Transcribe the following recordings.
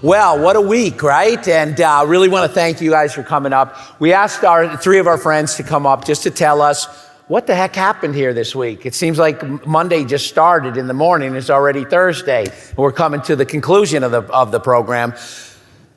Well, what a week, right? And really want to thank you guys for coming up. We asked three of our friends to come up just to tell us what the heck happened here this week. It seems like Monday just started in the morning. It's already Thursday. We're coming to the conclusion of the program.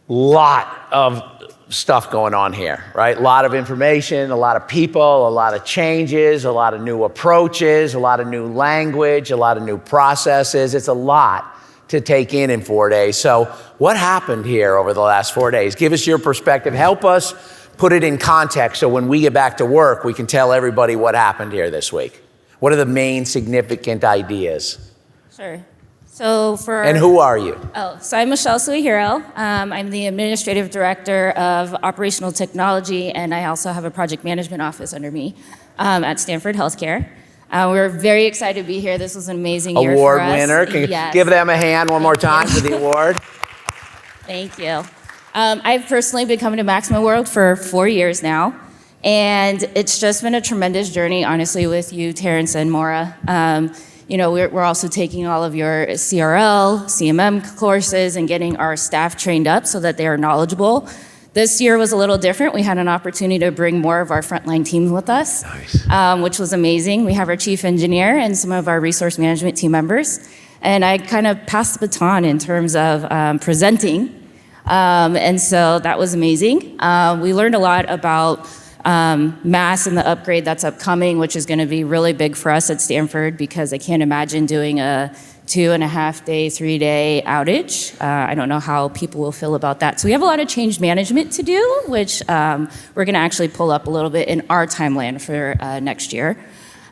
Lot of stuff going on here, right? A lot of information, a lot of people, a lot of changes, a lot of new approaches, a lot of new language, a lot of new processes. It's a lot to take in 4 days. So what happened here over the last 4 days? Give us your perspective. Help us put it in context so when we get back to work, we can tell everybody what happened here this week. What are the main significant ideas? Sure. And who are you? So I'm Michelle Suihiro. I'm the Administrative Director of Operational Technology, and I also have a project management office under me at Stanford Healthcare. We're very excited to be here. This was an amazing year for us. Award winner. Can you give them a hand one more time for the award? Thank you. I've personally been coming to Maximoworld for 4 years now, and it's just been a tremendous journey, honestly, with you, Terrence and Maura. We're also taking all of your CRL, CMM courses and getting our staff trained up so that they are knowledgeable. This year was a little different. We had an opportunity to bring more of our frontline teams with us, which was amazing. We have our chief engineer and some of our resource management team members. And I kind of passed the baton in terms of presenting. And so that was amazing. We learned a lot about mass and the upgrade that's upcoming, which is going to be really big for us at Stanford because I can't imagine doing a 2.5 day, 3 day outage. I don't know how people will feel about that. So we have a lot of change management to do, which we're going to actually pull up a little bit in our timeline for next year.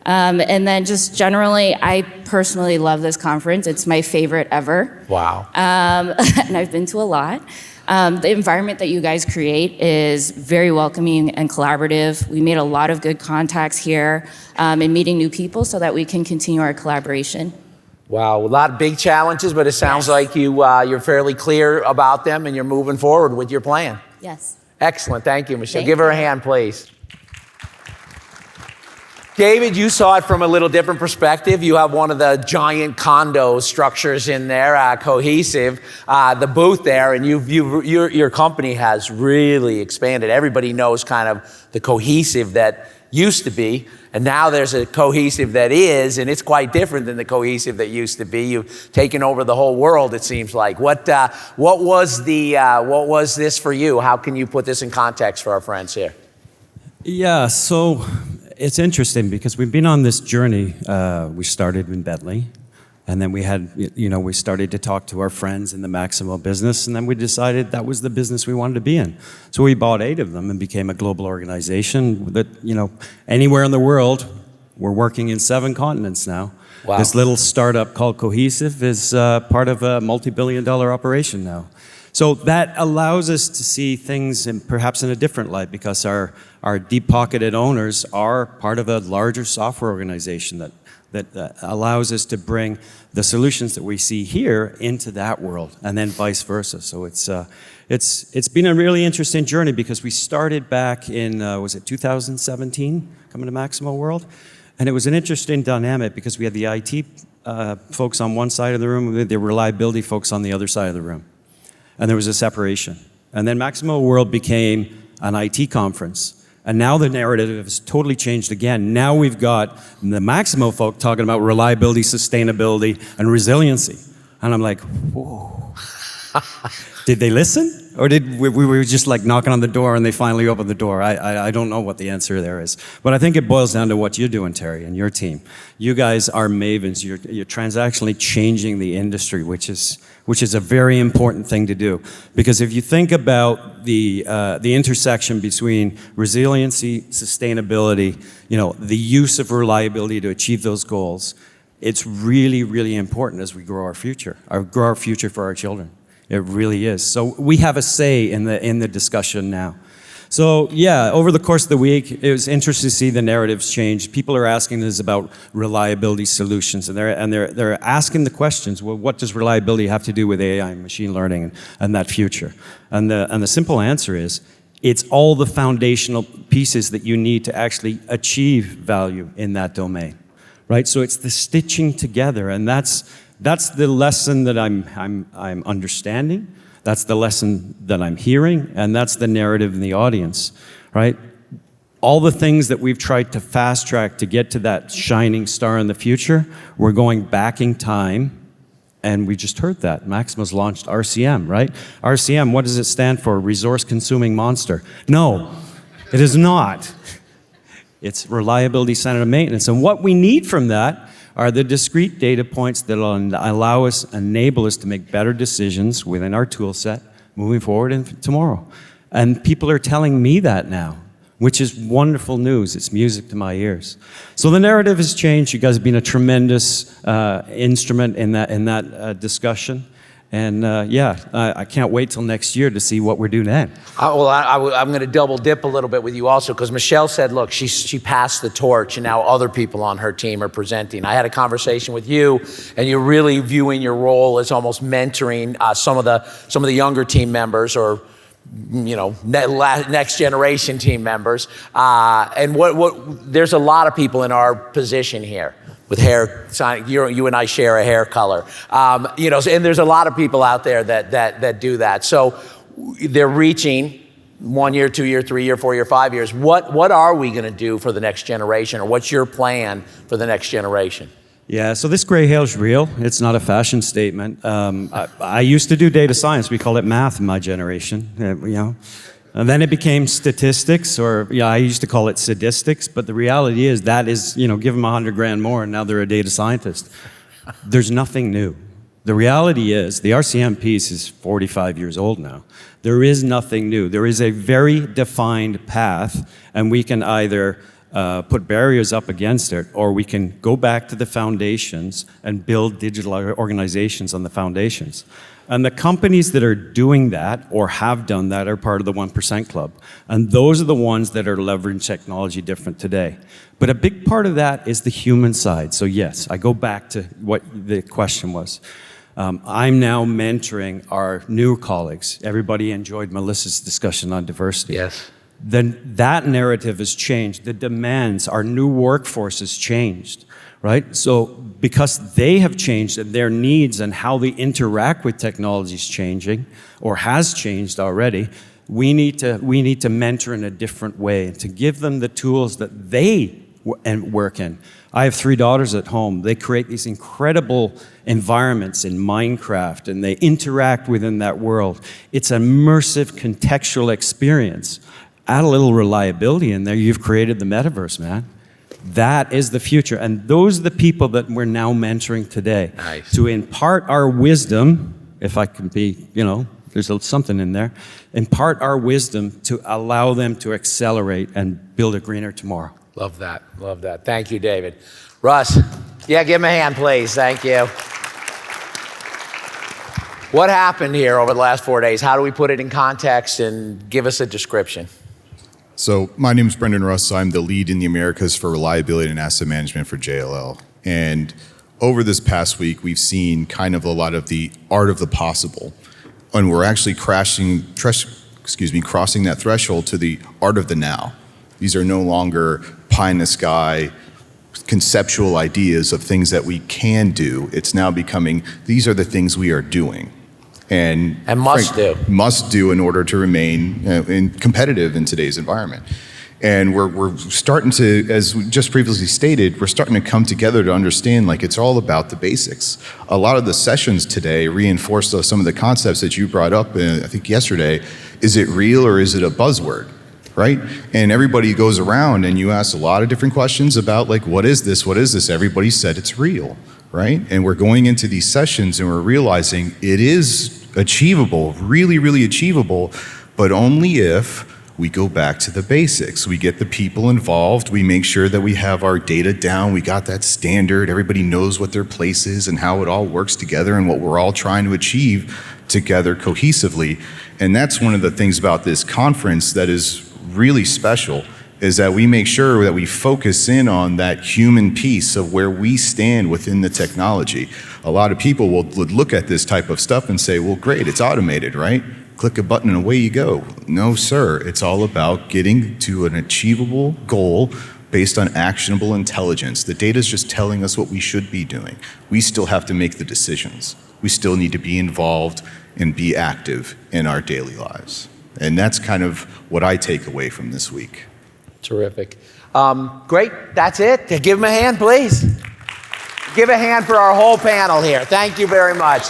And then just generally, I personally love this conference. It's my favorite ever. Wow. And I've been to a lot. The environment that you guys create is very welcoming and collaborative. We made a lot of good contacts here and meeting new people so that we can continue our collaboration. Wow, a lot of big challenges, but it sounds like you're fairly clear about them and you're moving forward with your plan. Yes. Excellent, thank you, Michelle. Give her a hand, please. David, you saw it from a little different perspective. You have one of the giant condo structures in there, Cohesive, the booth there, and your company has really expanded. Everybody knows kind of the Cohesive that used to be, and now there's a Cohesive that is, and it's quite different than the Cohesive that used to be. You've taken over the whole world, it seems like. What was this for you? How can you put this in context for our friends here? Yeah, so it's interesting because we've been on this journey. We started in Bentley, and then we started to talk to our friends in the Maximo business, and then we decided that was the business we wanted to be in. So we bought 8 of them and became a global organization that, anywhere in the world, we're working in 7 continents now. Wow. This little startup called Cohesive is part of a multi-billion-dollar operation now. So that allows us to see things perhaps in a different light because our deep-pocketed owners are part of a larger software organization that allows us to bring the solutions that we see here into that world and then vice versa. So it's been a really interesting journey because we started back in, was it 2017, coming to Maximoworld? And it was an interesting dynamic because we had the IT folks on one side of the room, we had the reliability folks on the other side of the room. And there was a separation. And then Maximoworld became an IT conference. And now the narrative has totally changed again. Now we've got the Maximo folk talking about reliability, sustainability, and resiliency. And I'm like, whoa. Did they listen? Or did we were just like knocking on the door and they finally opened the door? I don't know what the answer there is. But I think it boils down to what you're doing, Terry, and your team. You guys are mavens. You're transactionally changing the industry, which is a very important thing to do. Because if you think about the intersection between resiliency, sustainability, the use of reliability to achieve those goals, it's really, really important as we grow our future for our children. It really is. So we have a say in the discussion now. So yeah, over the course of the week, it was interesting to see the narratives change. People are asking us about reliability solutions, and they're asking the questions. Well, what does reliability have to do with AI and machine learning and that future? And the simple answer is, it's all the foundational pieces that you need to actually achieve value in that domain, right? So it's the stitching together, and that's the lesson that I'm understanding. That's the lesson that I'm hearing, and that's the narrative in the audience, right? All the things that we've tried to fast track to get to that shining star in the future, we're going back in time, and we just heard that. Maximo's launched RCM, right? RCM, what does it stand for? Resource Consuming Monster. No, it is not. It's Reliability Centered Maintenance. And what we need from that are the discrete data points that will allow us, enable us to make better decisions within our tool set moving forward and tomorrow. And people are telling me that now, which is wonderful news. It's music to my ears. So the narrative has changed. You guys have been a tremendous instrument in that discussion. And I can't wait till next year to see what we're doing then. I'm going to double dip a little bit with you also, because Michelle said, look, she passed the torch and now other people on her team are presenting. I had a conversation with you, and you're really viewing your role as almost mentoring some of the younger team members, or next generation team members. And there's a lot of people in our position here with hair. You and I share a hair color. And there's a lot of people out there that do that. So they're reaching 1 year, 2 year, 3 year, 4 year, 5 years. What are we going to do for the next generation, or what's your plan for the next generation? Yeah, so this gray hair is real. It's not a fashion statement. I used to do data science. We call it math in my generation, And then it became statistics, or I used to call it sadistics. But the reality is that is, give them $100,000 more, and now they're a data scientist. There's nothing new. The reality is the RCM piece is 45 years old now. There is nothing new. There is a very defined path, and we can either put barriers up against it, or we can go back to the foundations and build digital organizations on the foundations. And the companies that are doing that or have done that are part of the 1% Club. And those are the ones that are leveraging technology different today. But a big part of that is the human side. So yes, I go back to what the question was. I'm now mentoring our new colleagues. Everybody enjoyed Melissa's discussion on diversity. Yes. Then that narrative has changed. The demands, our new workforce has changed, right? So because they have changed, and their needs and how they interact with technology is changing, or has changed already, we need to mentor in a different way and to give them the tools that they work in. I have 3 daughters at home. They create these incredible environments in Minecraft, and they interact within that world. It's an immersive, contextual experience. Add a little reliability in there, you've created the metaverse, man. That is the future. And those are the people that we're now mentoring today. Nice. To impart our wisdom, if I can be, there's something in there, impart our wisdom to allow them to accelerate and build a greener tomorrow. Love that. Love that. Thank you, David. Russ, give him a hand, please. Thank you. What happened here over the last 4 days? How do we put it in context, and give us a description? So my name is Brendan Russ. I'm the lead in the Americas for reliability and asset management for JLL. And over this past week, we've seen kind of a lot of the art of the possible. And we're actually crossing that threshold to the art of the now. These are no longer pie in the sky conceptual ideas of things that we can do. It's now becoming, these are the things we are doing. And must do in order to remain competitive in today's environment. And we're starting to, as we just previously stated, we're starting to come together to understand, it's all about the basics. A lot of the sessions today reinforced some of the concepts that you brought up, I think yesterday. Is it real, or is it a buzzword, right? And everybody goes around, and you ask a lot of different questions about, what is this? What is this? Everybody said it's real. Right? And we're going into these sessions and we're realizing it is achievable, really, really achievable, but only if we go back to the basics. We get the people involved. We make sure that we have our data down. We got that standard. Everybody knows what their place is and how it all works together and what we're all trying to achieve together cohesively. And that's one of the things about this conference that is really special, is that we make sure that we focus in on that human piece of where we stand within the technology. A lot of people would look at this type of stuff and say, well, great, it's automated, right? Click a button and away you go. No, sir, it's all about getting to an achievable goal based on actionable intelligence. The data is just telling us what we should be doing. We still have to make the decisions. We still need to be involved and be active in our daily lives. And that's kind of what I take away from this week. Terrific. Great, that's it. Give them a hand, please. Give a hand for our whole panel here. Thank you very much.